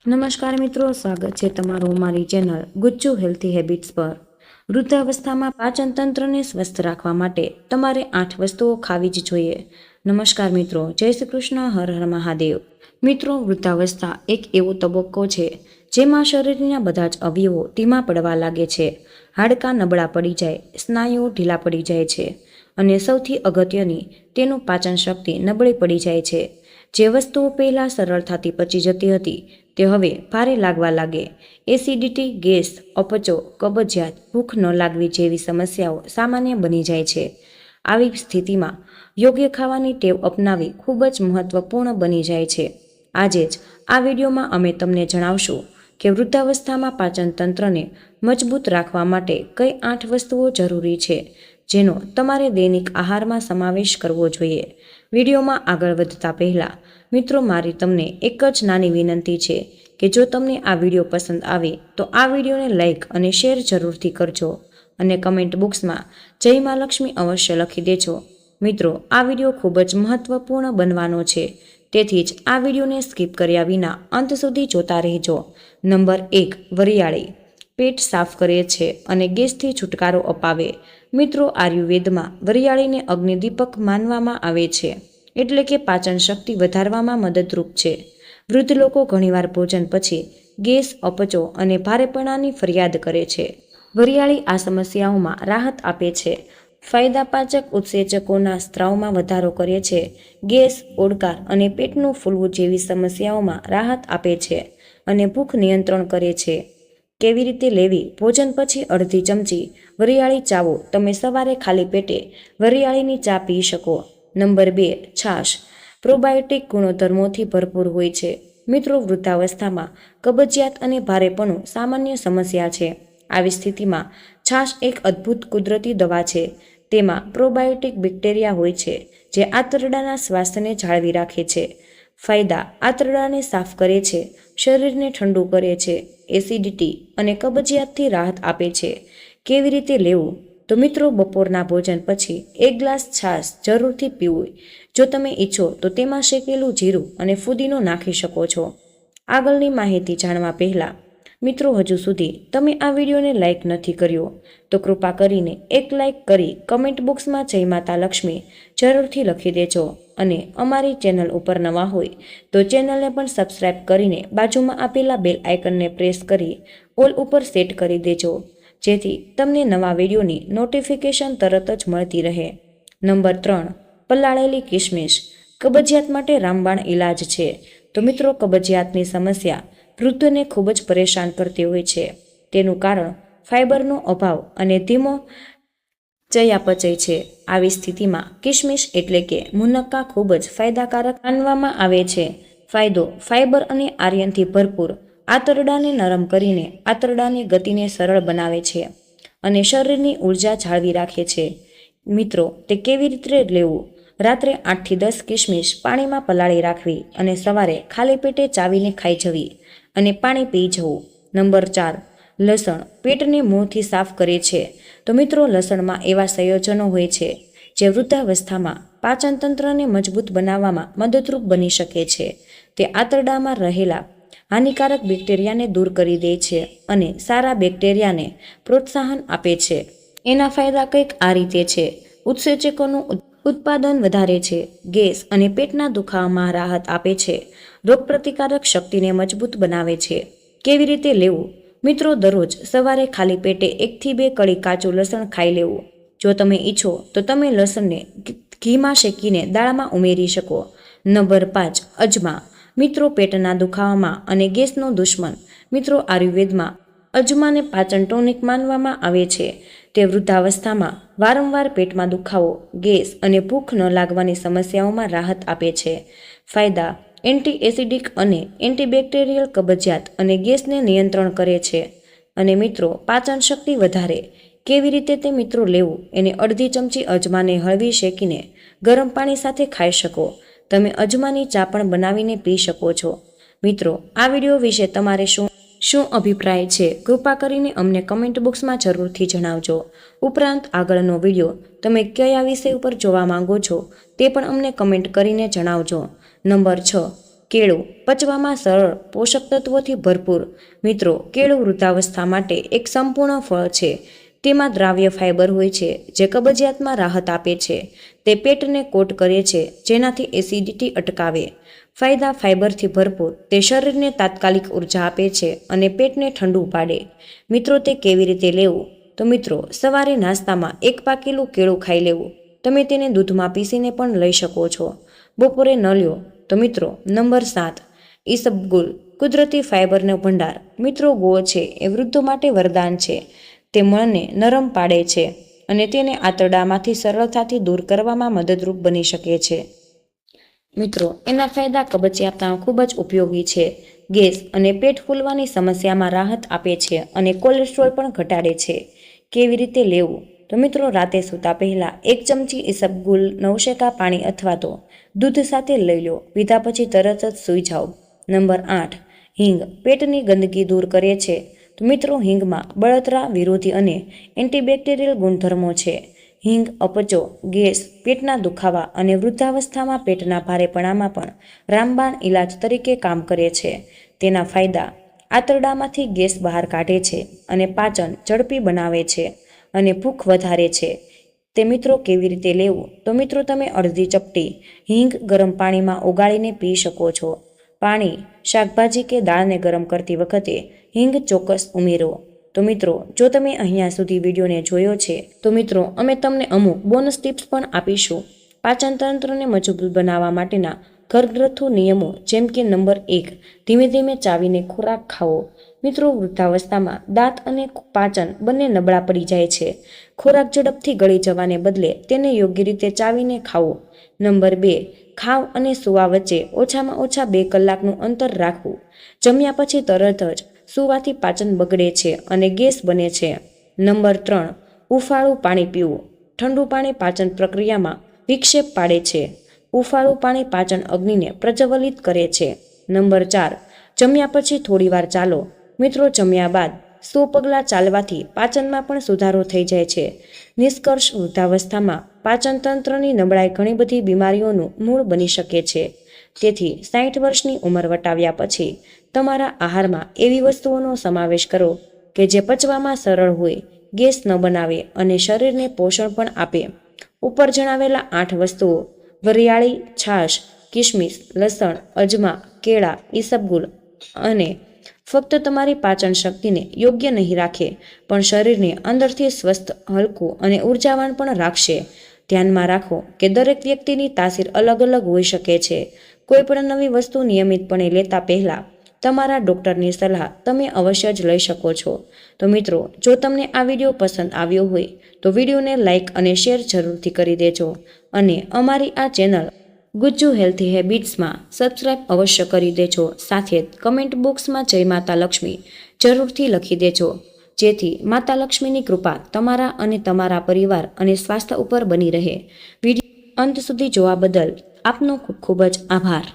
નમસ્કાર મિત્રો, સ્વાગત છે તમારું મારી ચેનલ ગુચ્ચુ હેલ્થી હેબિટ્સ પર। વૃદ્ધાવસ્થામાં પાચન તંત્રને સ્વસ્થ રાખવા માટે તમારે 8 વસ્તુઓ ખાવી જ જોઈએ। નમસ્કાર મિત્રો, જય શ્રી કૃષ્ણ, હર હર મહાદેવ। મિત્રો, વૃદ્ધાવસ્થા એક એવો તબક્કો છે જેમાં શરીરના બધા જ અવયવો ધીમા પડવા લાગે છે, હાડકાં નબળા પડી જાય, સ્નાયુઓ ઢીલા પડી જાય છે અને સૌથી અગત્યની તેનું પાચન શક્તિ નબળી પડી જાય છે। જે વસ્તુઓ પહેલાં સરળતાથી પચી જતી હતી તે હવે ભારે લાગવા લાગે। એસિડિટી, ગેસ, અપચો, કબજિયાત, ભૂખ ન લાગવી જેવી સમસ્યાઓ સામાન્ય બની જાય છે। આવી સ્થિતિમાં યોગ્ય ખાવાની ટેવ અપનાવી ખૂબ જ મહત્વપૂર્ણ બની જાય છે। આજે જ આ વિડીયોમાં અમે તમને જણાવશું કે વૃદ્ધાવસ્થામાં પાચન તંત્રને મજબૂત રાખવા માટે કઈ 8 વસ્તુઓ જરૂરી છે જેનો તમારે દૈનિક આહારમાં સમાવેશ કરવો જોઈએ। વિડીયોમાં આગળ વધતા પહેલાં મિત્રો, મારી તમને એક જ નાની વિનંતી છે કે જો તમને આ વિડીયો પસંદ આવે તો આ વિડીયોને લાઇક અને શેર જરૂરથી કરજો અને કમેન્ટ બોક્સમાં જય મા લક્ષ્મી અવશ્ય લખી દેજો। મિત્રો, આ વિડીયો ખૂબ જ મહત્વપૂર્ણ બનવાનો છે, તેથી જ આ વિડીયોને સ્કીપ કર્યા વિના અંત સુધી જોતા રહેજો। નંબર 1, વરિયાળી પેટ સાફ કરે છે અને ગેસથી છુટકારો અપાવે। મિત્રો, આયુર્વેદમાં વરિયાળીને અગ્નિદીપક માનવામાં આવે છે, એટલે કે પાચન શક્તિ વધારવામાં મદદરૂપ છે। વૃદ્ધ લોકો ઘણીવાર ભોજન પછી ગેસ, અપચો અને ભારેપણાની ફરિયાદ કરે છે। વરિયાળી આ સમસ્યાઓમાં રાહત આપે છે। ફાયદાપાચક ઉત્સેચકોના સ્ત્રાવમાં વધારો કરે છે, ગેસ, ઓડકાર અને પેટનું ફૂલવું જેવી સમસ્યાઓમાં રાહત આપે છે અને ભૂખ નિયંત્રણ કરે છે। કેવી રીતે લેવી? ભોજન પછી અડધી ચમચી વરિયાળી ચાવો। તમે સવારે ખાલી પેટે વરિયાળીની ચા પી શકો। નંબર 2, છાશ પ્રોબાયોટિક ગુણધર્મોથી ભરપૂર હોય છે। મિત્રો, વૃદ્ધાવસ્થામાં કબજિયાત અને ભારેપણું સામાન્ય સમસ્યા છે। આવી સ્થિતિમાં છાશ એક અદ્ભુત કુદરતી દવા છે। તેમાં પ્રોબાયોટિક બેક્ટેરિયા હોય છે જે આંતરડાના સ્વાસ્થ્યને જાળવી રાખે છે। ફાયદા: આંતરડાને સાફ કરે છે, શરીરને ઠંડુ કરે છે, એસિડિટી અને કબજિયાતથી રાહત આપે છે। કેવી રીતે લેવું? તો મિત્રો, બપોરના ભોજન પછી 1 ગ્લાસ છાશ જરૂરથી પીવું। જો તમે ઈચ્છો તો તેમાં શેકેલું જીરું અને ફુદીનો નાખી શકો છો। આગળની માહિતી જાણવા પહેલાં મિત્રો, હજુ સુધી તમે આ વિડીયોને લાઇક નથી કર્યો તો કૃપા કરીને એક લાઇક કરી કમેન્ટ બોક્સમાં જય માતા લક્ષ્મી જરૂરથી લખી દેજો અને અમારી ચેનલ ઉપર નવા હોય તો ચેનલને પણ સબસ્ક્રાઇબ કરીને બાજુમાં આપેલા બેલ આઇકનને પ્રેસ કરી ઓલ ઉપર સેટ કરી દેજો, જેથી તમને નવા વિડીયોની નોટિફિકેશન તરત જ મળતી રહે। નંબર 3, પલાળેલી કિશમિશ કબજિયાત માટે રામબાણ ઇલાજ છે। તો મિત્રો, કબજિયાતની સમસ્યા વૃદ્ધને ખૂબ જ પરેશાન કરતી હોય છે। તેનું કારણ ફાઇબરનો અભાવ અને ધીમો ચયાપચય છે। આવી સ્થિતિમાં કિશમિશ એટલે કે મુનક્કા ખૂબ જ ફાયદાકારક માનવામાં આવે છે। ફાયદો: ફાઇબર અને આયર્નથી ભરપૂર, આંતરડાને નરમ કરીને આંતરડાની ગતિને સરળ બનાવે છે અને શરીરની ઊર્જા જાળવી રાખે છે। મિત્રો, તે કેવી રીતે લેવું? રાત્રે 8 થી 10 કિશમિશ પાણીમાં પલાળી રાખવી અને સવારે ખાલી પેટે ચાવીને ખાઈ જવી અને પાણી પી જવું। નંબર 4, લસણ પેટને મૂળથી સાફ કરે છે। તો મિત્રો, લસણમાં એવા સંયોજનો હોય છે જે વૃદ્ધાવસ્થામાં પાચન તંત્રને મજબૂત બનાવવામાં મદદરૂપ બની શકે છે। તે આંતરડામાં રહેલા હાનિકારક બેક્ટેરિયાને દૂર કરી દે છે અને સારા બેક્ટેરિયાને પ્રોત્સાહન આપે છે। એના ફાયદા કંઈક આ રીતે છે: ઉત્સેચકોનું ઉત્પાદન વધારે છે, ગેસ અને પેટના દુખાવામાં રાહત આપે છે, રોગપ્રતિકારક શક્તિને મજબૂત બનાવે છે। કેવી રીતે લેવું? મિત્રો, દરરોજ સવારે ખાલી પેટે 1 થી 2 કળી કાચું લસણ ખાઈ લેવું। જો તમે ઈચ્છો તો તમે લસણને ઘીમાં શેકીને દાળમાં ઉમેરી શકો। નંબર 5, અજમા મિત્રો, પેટના દુખાવામાં અને ગેસનો દુશ્મન। મિત્રો, આયુર્વેદમાં અજમાને પાચન ટોનિક માનવામાં આવે છે। તે વૃદ્ધાવસ્થામાં વારંવાર પેટમાં દુખાવો, ગેસ અને ભૂખ ન લાગવાની સમસ્યાઓમાં રાહત આપે છે। ફાયદા: એન્ટી એસિડિક અને એન્ટીબેક્ટેરિયલ, કબજિયાત અને ગેસને નિયંત્રણ કરે છે અને મિત્રો, પાચન શક્તિ વધારે। કેવી રીતે તે મિત્રો લેવું? એને અડધી ચમચી અજમાને હળવી શેકીને ગરમ પાણી સાથે ખાઈ શકો। તમે અજમાની ચા પણ બનાવીને પી શકો છો। મિત્રો, આ વિડીયો વિશે તમારે શું અભિપ્રાય છે? કૃપા કરીને અમને કમેન્ટ બોક્સમાં જરૂરથી જણાવજો। ઉપરાંત આગળનો વિડીયો તમે કયા વિષય ઉપર જોવા માંગો છો તે પણ અમને કમેન્ટ કરીને જણાવજો। નંબર 6, કેળું પચવામાં સરળ, પોષક તત્વોથી ભરપૂર. મિત્રો, કેળું વૃદ્ધાવસ્થા માટે એક સંપૂર્ણ ફળ છે. તેમાં દ્રાવ્ય ફાઇબર હોય છે જે કબજિયાતમાં રાહત આપે છે. તે પેટને કોટ કરે છે જેનાથી એસિડિટી અટકાવે. ફાયદા: ફાઇબરથી ભરપૂર, તે શરીરને તાત્કાલિક ઉર્જા આપે છે અને પેટને ઠંડુ પાડે. મિત્રો, તે કેવી રીતે લેવું? તો મિત્રો, સવારે નાસ્તામાં એક પાકેલું કેળું ખાઈ લેવું. તમે તેને દૂધમાં પીસીને પણ લઈ શકો છો. બપોરે ન લ્યો તો મિત્રો, નંબર 7 ઈસબગુલ, કુદરતી ફાઇબરનો ભંડાર. મિત્રો, ગોળ છે એ વૃદ્ધો માટે વરદાન છે. તે મળને નરમ પાડે છે અને તેને આંતરડામાંથી સરળતાથી દૂર કરવામાં મદદરૂપ બની શકે છે. મિત્રો, એના ફાયદા કબજિયાતમાં ખૂબ જ ઉપયોગી છે. ગેસ અને પેટ ફૂલવાની સમસ્યામાં રાહત આપે છે અને કોલેસ્ટ્રોલ પણ ઘટાડે છે. કેવી રીતે લેવું? તો મિત્રો, રાતે સૂતા પહેલા 1 ચમચી ઈસબગુલ નવશેકા પાણી અથવા તો દૂધ સાથે લઈ લો. પીધા પછી તરત જ સૂઈ જાઓ. નંબર 8 હિંગ, પેટની ગંદકી દૂર કરે છે. તો મિત્રો, હિંગમાં બળતરા વિરોધી અને એન્ટીબેક્ટેરિયલ ગુણધર્મો છે. હિંગ અપચો, ગેસ, પેટના દુખાવા અને વૃદ્ધાવસ્થામાં પેટના ભારેપણામાં પણ રામબાણ ઇલાજ તરીકે કામ કરે છે. તેના ફાયદા: આંતરડામાંથી ગેસ બહાર કાઢે છે અને પાચન ઝડપી બનાવે છે અને ભૂખ વધારે છે. તે મિત્રો, કેવી રીતે લેવું? તો મિત્રો, તમે અડધી ચપટી હિંગ ગરમ પાણીમાં ઓગાળીને પી શકો છો. પાણી, શાકભાજી કે દાળને ગરમ કરતી વખતે હિંગ ચોક્કસ ઉમેરો. તો મિત્રો, જો તમે અહીંયા સુધી વિડીયોને જોયો છે તો મિત્રો, અમે તમને અમુક બોનસ ટિપ્સ પણ આપીશું. પાચન તંત્રને મજબૂત બનાવવા માટેના ઘરગથ્થુ નિયમો, જેમ કે નંબર 1 ધીમે ધીમે ચાવીને ખોરાક ખાવો. મિત્રો, વૃદ્ધાવસ્થામાં દાંત અને પાચન બંને નબળા પડી જાય છે. ખોરાક ઝડપથી ગળી જવાને બદલે તેને યોગ્ય રીતે ચાવીને ખાવો. નંબર 2 ખાવ અને સૂવા વચ્ચે ઓછામાં ઓછા 2 કલાકનું અંતર રાખવું. જમ્યા પછી તરત જ સૂવાથી પાચન બગડે છે અને ગેસ બને છે. નંબર 3 ઉફાળું પાણી પીવું. ઠંડુ પાણી પાચન પ્રક્રિયામાં વિક્ષેપ પાડે છે. ઉફાળું પાણી પાચન અગ્નિને પ્રજ્વલિત કરે છે. નંબર 4 જમ્યા પછી થોડીવાર ચાલો. મિત્રો, જમ્યા બાદ 100 પગલાં ચાલવાથી પાચનમાં પણ સુધારો થઈ જાય છે. નિષ્કર્ષ: વૃદ્ધાવસ્થામાં પાચન તંત્રની નબળાઈ ઘણી બધી બીમારીઓનું મૂળ બની શકે છે. તેથી 60 વર્ષની ઉંમર વટાવ્યા પછી તમારા આહારમાં એવી વસ્તુઓનો સમાવેશ કરો કે જે પચવામાં સરળ હોય, ગેસ ન બનાવે અને શરીરને પોષણ પણ આપે. ઉપર જણાવેલા 8 વસ્તુઓ વરિયાળી, છાશ, કિશમિશ, લસણ, અજમા, કેળા, ઈસબગુલ અને ફક્ત તમારી પાચન શક્તિને યોગ્ય નહીં રાખે, પણ શરીરને અંદરથી સ્વસ્થ, હલકું અને ઉર્જાવાન પણ રાખશે. ધ્યાનમાં રાખો કે દરેક વ્યક્તિની તાસીર અલગ અલગ હોઈ શકે છે. કોઈ પણ નવી વસ્તુ નિયમિતપણે લેતા પહેલા તમારા ડૉક્ટરની સલાહ તમે અવશ્ય જ લઈ શકો છો. તો મિત્રો, જો તમને આ વિડીયો પસંદ આવ્યો હોય તો વિડીયોને લાઇક અને શેર જરૂરથી કરી દેજો અને અમારી આ ચેનલ ગુજ્જુ હેલ્થી હેબિટ્સમાં સબસ્ક્રાઇબ અવશ્ય કરી દેજો. સાથે જ કમેન્ટ બોક્સમાં જય માતા લક્ષ્મી જરૂરથી લખી દેજો, જેથી માતા લક્ષ્મીની કૃપા તમારા અને તમારા પરિવાર અને સ્વાસ્થ્ય ઉપર બની રહે. વિડીયો અંત સુધી જોવા બદલ આપનો ખૂબ ખૂબ જ આભાર.